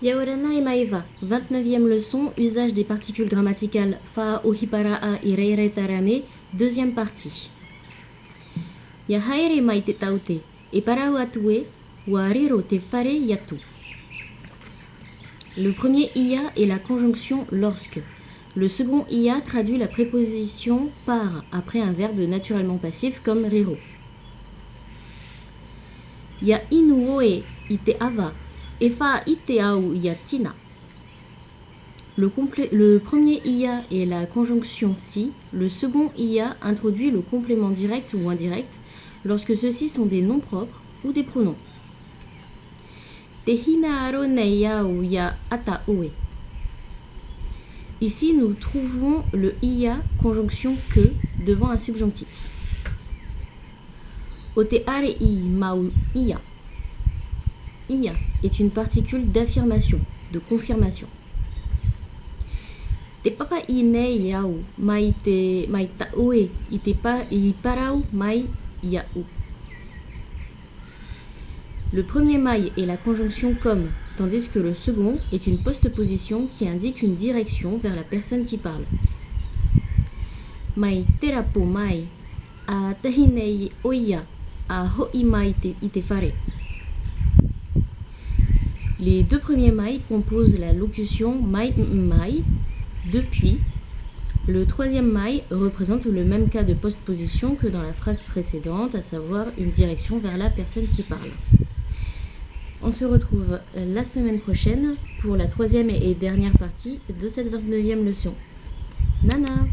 Yaorana et Maeva, 29e leçon, usage des particules grammaticales fa ohipara'a ireireitarame, deuxième partie. Yahaere mai te taute, e parau atue, wa riro te fare yatu. Le premier ia est la conjonction lorsque. Le second ia traduit la préposition par après un verbe naturellement passif comme riro. Ya inuoe ite ava, e fa ite au yatina. Le premier ia est la conjonction si, le second ia introduit le complément direct ou indirect lorsque ceux-ci sont des noms propres ou des pronoms. Te hina aro nei au ya ata oe. Ici, nous trouvons le ia, conjonction que, devant un subjonctif. O te are I mau ia. Ia est une particule d'affirmation, de confirmation. Te papa I nei au mai ta oe I parau mai ia u. Le premier mai est la conjonction comme, tandis que le second est une postposition qui indique une direction vers la personne qui parle. Mai terapo mai a tahinei oia a hoi mai ite fare. Les deux premiers mai composent la locution mai mai, depuis. Le troisième mai représente le même cas de postposition que dans la phrase précédente, à savoir une direction vers la personne qui parle. On se retrouve la semaine prochaine pour la troisième et dernière partie de cette 29e leçon. Nana!